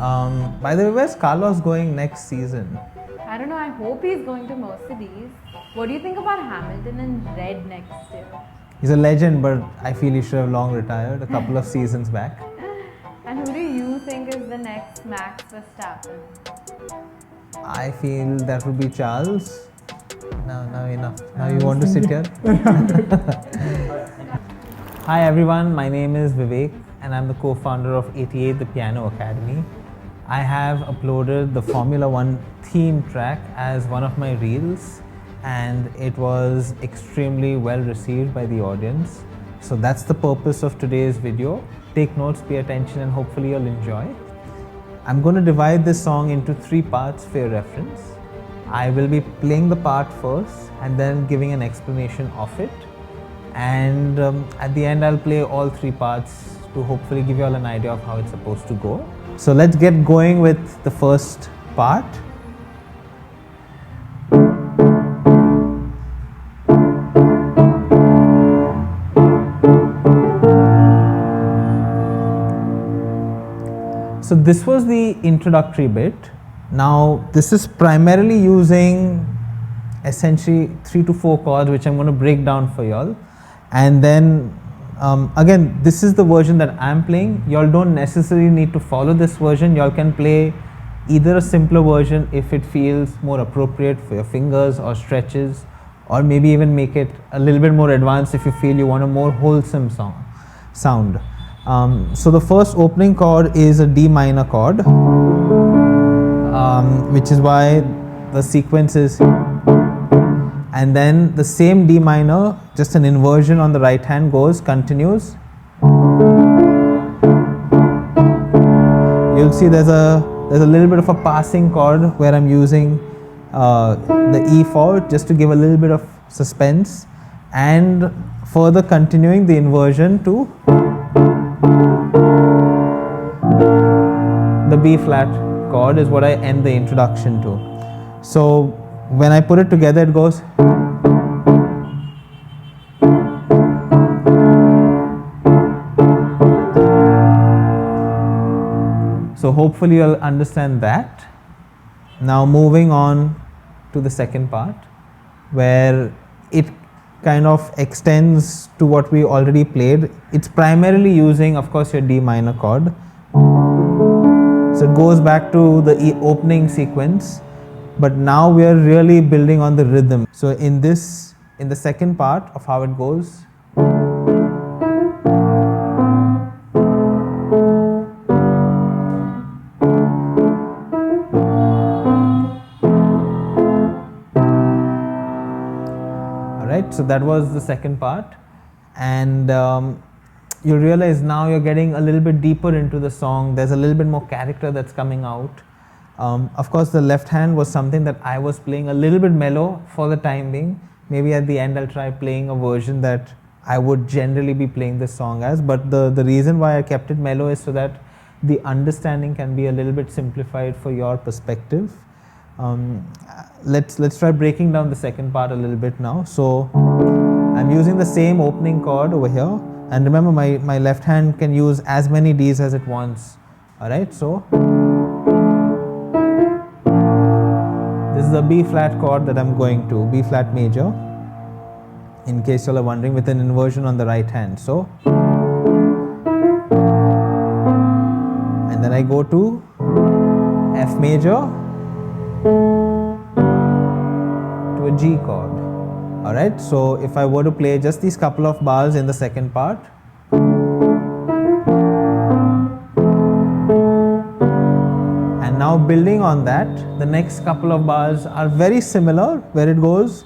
By the way, where's Carlos going next season? I don't know, I hope he's going to Mercedes. What do you think about Hamilton in red next year? He's a legend, but I feel he should have long retired a couple of seasons back. And who do you think is the next Max Verstappen? I feel that would be Charles. Now enough. Now you want to sit here? Hi everyone, my name is Vivek and I'm the co-founder of 88 The Piano Academy. I have uploaded the Formula One theme track as one of my reels and it was extremely well received by the audience. So that's the purpose of today's video. Take notes, pay attention and hopefully you'll enjoy. I'm going to divide this song into 3 parts for your reference. I will be playing the part first and then giving an explanation of it. And at the end I'll play all 3 parts to hopefully give you all an idea of how it's supposed to go. So let's get going with the first part. So this was the introductory bit. Now this is primarily using essentially 3 to 4 chords which I'm going to break down for y'all. And then again, this is the version that I'm playing. Y'all don't necessarily need to follow this version. Y'all can play either a simpler version if it feels more appropriate for your fingers or stretches, or maybe even make it a little bit more advanced if you feel you want a more wholesome sound. So the first opening chord is a D minor chord, which is why the sequence is, and then the same D minor, just an inversion on the right hand goes, continues. You'll see there's a little bit of a passing chord where I'm using the E4 just to give a little bit of suspense, and further continuing the inversion to the B flat chord is what I end the introduction to. So when I put it together it goes. So hopefully you'll understand that. Now moving on to the second part where it kind of extends to what we already played. It's primarily using, of course, your D minor chord. So it goes back to the opening sequence, but now we are really building on the rhythm. So in the second part of how it goes, alright, so that was the second part, and you'll realize now you're getting a little bit deeper into the song. There's a little bit more character that's coming out. Of course, the left hand was something that I was playing a little bit mellow for the time being. Maybe at the end I'll try playing a version that I would generally be playing this song as, but the reason why I kept it mellow is so that the understanding can be a little bit simplified for your perspective. Let's try breaking down the second part a little bit now. So I'm using the same opening chord over here, and remember my left hand can use as many Ds as it wants. Alright, so this is the B flat chord that I'm going to, B flat major, in case you are wondering, with an inversion on the right hand. So, and then I go to F major to a G chord. Alright, so if I were to play just these couple of bars in the second part, and now building on that, the next couple of bars are very similar, where it goes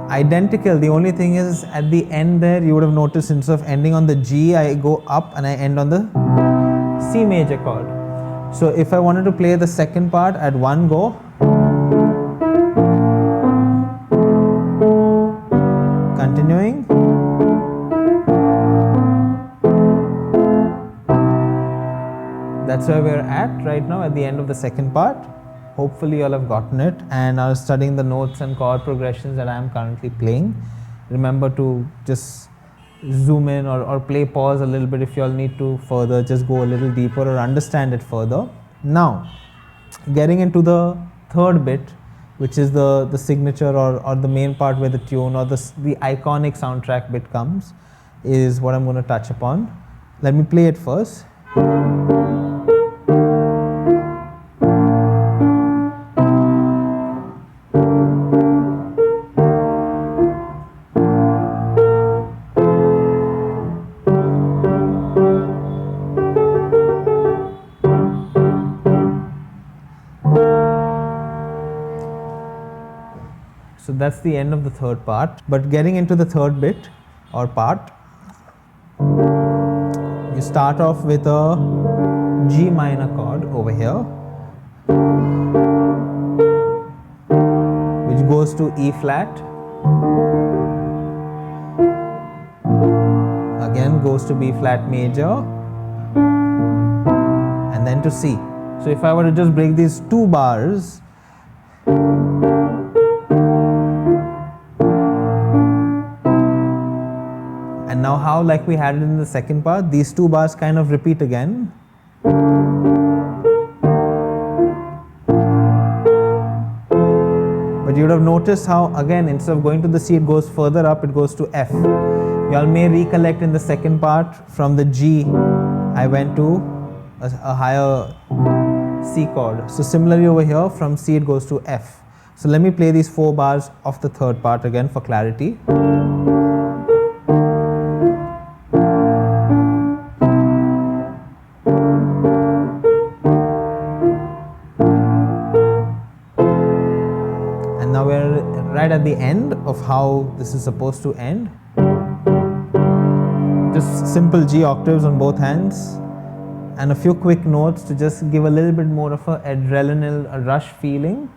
identical. The only thing is at the end there you would have noticed instead of ending on the G, I go up and I end on the C major chord. So if I wanted to play the second part at one go, continuing, that's where we're at right now at the end of the second part. Hopefully you all have gotten it and are studying the notes and chord progressions that I am currently playing. remember to just zoom in or play pause a little bit if you all need to further just go a little deeper or understand it further. Now, getting into the third bit, which is the signature or the main part where the tune or the iconic soundtrack bit comes, is what I'm going to touch upon. Let me play it first. So that's the end of the third part. But getting into the third bit or part, you start off with a G minor chord over here, which goes to E flat, again goes to B flat major, and then to C. So if I were to just break these two bars, and now how, like we had it in the second part, these two bars kind of repeat again. But you would have noticed how, again, instead of going to the C, it goes further up, it goes to F. You all may recollect in the second part, from the G, I went to a higher C chord. So similarly over here, from C it goes to F. So let me play these 4 bars of the third part again for clarity. Now we're right at the end of how this is supposed to end. Just simple G octaves on both hands and a few quick notes to just give a little bit more of a adrenaline, a rush feeling.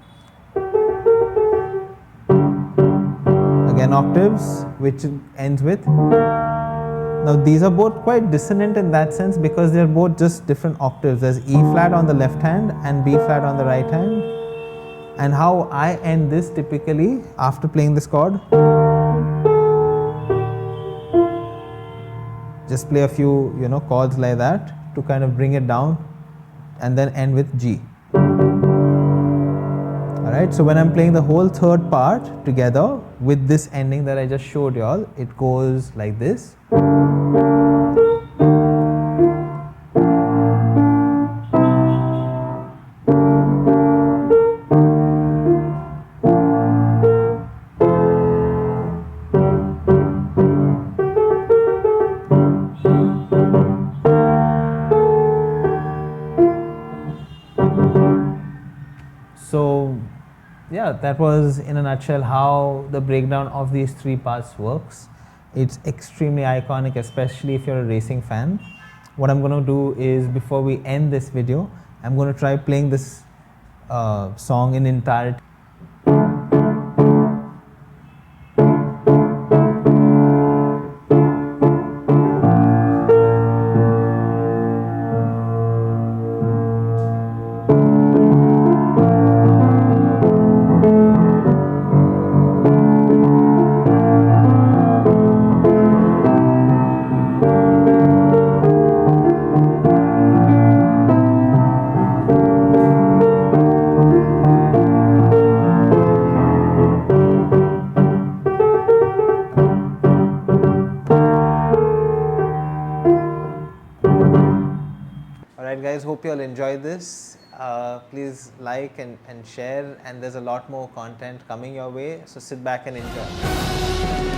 Again octaves, which ends with. Now these are both quite dissonant in that sense because they're both just different octaves. There's E flat on the left hand and B flat on the right hand. And how I end this typically after playing this chord, just play a few chords like that to kind of bring it down and then end with G. Alright, so when I'm playing the whole third part together with this ending that I just showed y'all, it goes like this. So yeah, that was in a nutshell how the breakdown of these 3 parts works. It's extremely iconic, especially if you're a racing fan. What I'm going to do is, before we end this video, I'm going to try playing this song in entirety. Alright guys, hope you all enjoyed this. Please like and share, and there's a lot more content coming your way, so sit back and enjoy.